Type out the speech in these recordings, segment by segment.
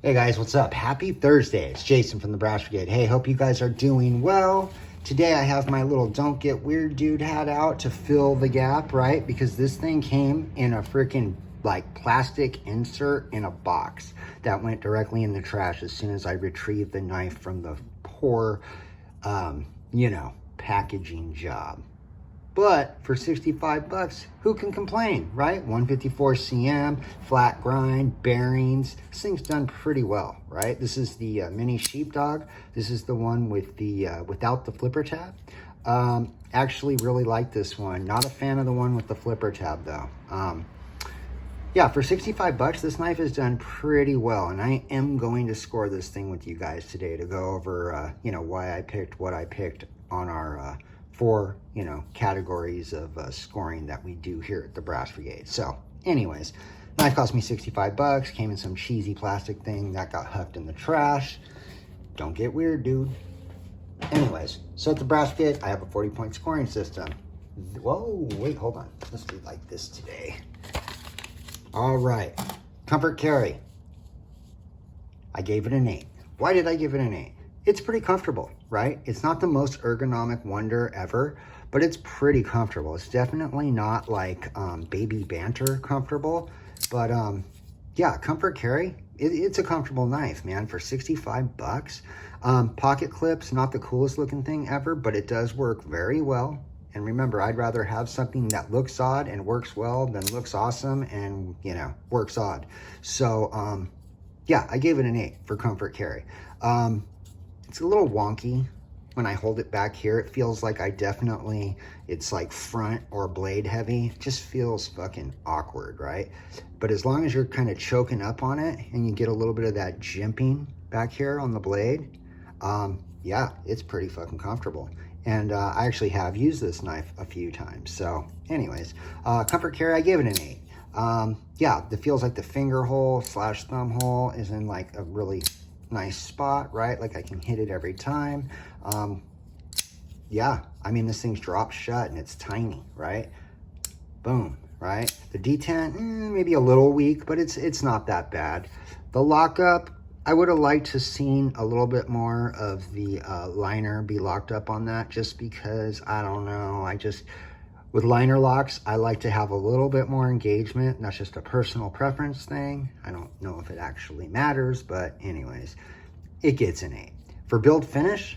Hey guys, what's up? Happy Thursday. It's Jason from the Brass Brigade. Hey, hope you guys are doing well. Today I have my little Don't Get Weird Dude hat out to fill the gap, right? Because this thing came in a freaking like plastic insert in a box that went directly in the trash as soon as I retrieved the knife from the poor, packaging job. But for 65 bucks, who can complain, right? 154 cm, flat grind, bearings. This thing's done pretty well, right? This is the mini Sheepdog. This is the one with the without the flipper tab. Actually really like this one. Not a fan of the one with the flipper tab though. Yeah, for 65 bucks, this knife is done pretty well. And I am going to score this thing with you guys today to go over, why I picked what I picked on our four, categories of scoring that we do here at the Brass Brigade. So anyways, knife cost me 65 bucks, came in some cheesy plastic thing that got huffed in the trash. Don't get weird, dude. Anyways, so at the Brass Brigade, I have a 40-point scoring system. Whoa, wait, hold on. Let's do like this today. All right, comfort carry. I gave it an 8. Why did I give it an 8? It's pretty comfortable, right? It's not the most ergonomic wonder ever, but it's pretty comfortable. It's definitely not like baby banter comfortable, but yeah, comfort carry. It's a comfortable knife, man, for 65 bucks. Pocket clips, not the coolest looking thing ever, but it does work very well. And remember, I'd rather have something that looks odd and works well than looks awesome and, works odd. So, yeah, I gave it an 8 for comfort carry. It's a little wonky when I hold it back here. It feels like it's like front or blade heavy. It just feels fucking awkward, right? But as long as you're kind of choking up on it and you get a little bit of that jimping back here on the blade, yeah, it's pretty fucking comfortable. And I actually have used this knife a few times. So anyways, comfort carry, I gave it an 8. Yeah, it feels like the finger hole / thumb hole is in like a really nice spot, right? Like I can hit it every time. Yeah, I mean, this thing's dropped shut and it's tiny, right? Boom, right? The detent, maybe a little weak, but it's not that bad. The lockup, I would have liked to seen a little bit more of the liner be locked up on that, just because, I don't know, with liner locks, I like to have a little bit more engagement. That's just a personal preference thing. I don't know if it actually matters, but anyways, it gets an 8. For build finish,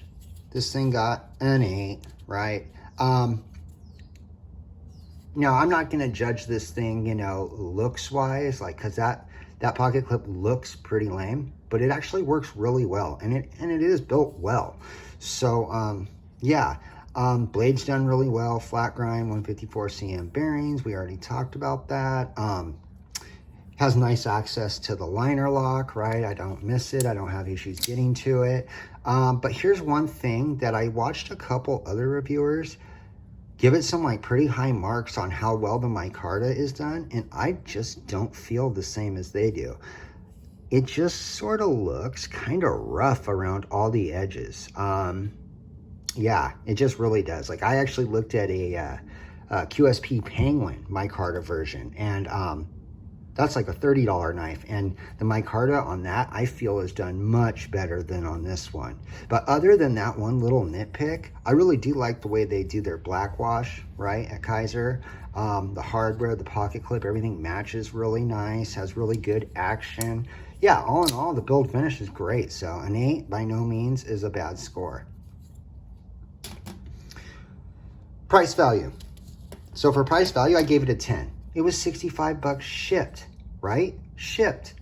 this thing got an 8, right? Now, I'm not gonna judge this thing, looks-wise, like, cause that pocket clip looks pretty lame, but it actually works really well, and it is built well. So, yeah. Blade's done really well, flat grind, 154 cm bearings. We already talked about that. Has nice access to the liner lock, right? I don't miss it. I don't have issues getting to it. But here's one thing that I watched a couple other reviewers give it some like pretty high marks on how well the micarta is done. And I just don't feel the same as they do. It just sort of looks kind of rough around all the edges. Yeah, it just really does. Like I actually looked at a QSP Penguin micarta version, and that's like a $30 knife. And the micarta on that, I feel, is done much better than on this one. But other than that one little nitpick, I really do like the way they do their black wash, right, at Kizer. The hardware, the pocket clip, everything matches really nice, has really good action. Yeah, all in all, the build finish is great. So an 8 by no means is a bad score. Price value. So for price value, I gave it a 10. It was 65 bucks shipped, right? Shipped.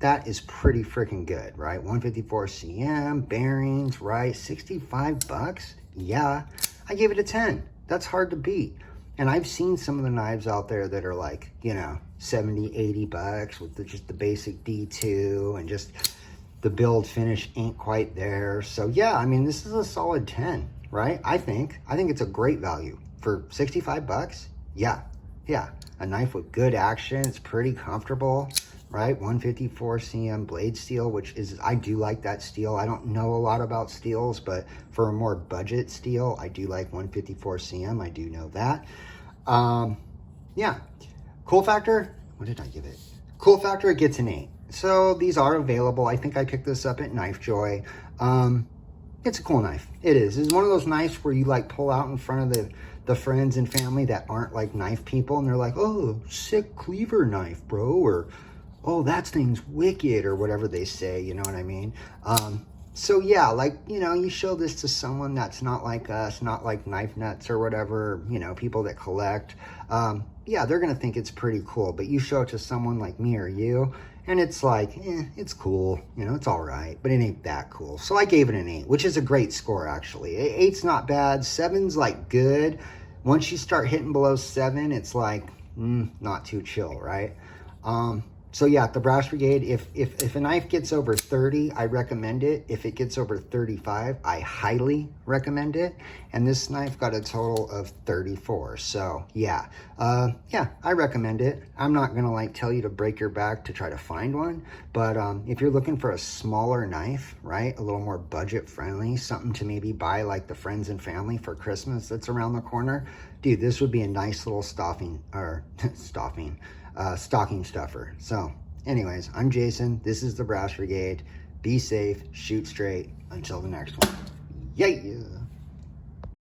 That is pretty freaking good, right? 154 cm, bearings, right? 65 bucks? Yeah. I gave it a 10. That's hard to beat. And I've seen some of the knives out there that are like, 70, 80 bucks with just the basic D2 and just the build finish ain't quite there. So yeah, I mean, this is a solid 10. Right? I think it's a great value for 65 bucks. Yeah. A knife with good action. It's pretty comfortable, right? 154 cm blade steel, which is, I do like that steel. I don't know a lot about steels, but for a more budget steel, I do like 154 cm. I do know that. Yeah. Cool factor. What did I give it? Cool factor, it gets an 8. So these are available. I think I picked this up at Knife Joy. It's a cool knife. It is. It's one of those knives where you like pull out in front of the friends and family that aren't like knife people, and they're like, oh, sick cleaver knife, bro, or oh, that thing's wicked, or whatever they say, you know what I mean? So yeah, like, you know, you show this to someone that's not like us, not like knife nuts or whatever, you know, people that collect. Yeah, they're gonna think it's pretty cool, but you show it to someone like me or you, and it's like, it's cool, you know, it's all right, but it ain't that cool. So I gave it an 8, which is a great score, actually. 8's not bad. 7's like good. Once you start hitting below 7, it's like, not too chill, right? So yeah, the Brass Brigade, if a knife gets over 30, I recommend it. If it gets over 35, I highly recommend it. And this knife got a total of 34. So yeah, I recommend it. I'm not gonna like tell you to break your back to try to find one, but if you're looking for a smaller knife, right, a little more budget friendly, something to maybe buy like the friends and family for Christmas that's around the corner, dude, this would be a nice little stocking stuffer. So anyways, I'm Jason. This is the Brass Brigade. Be safe, shoot straight. Until the next one. Yeah.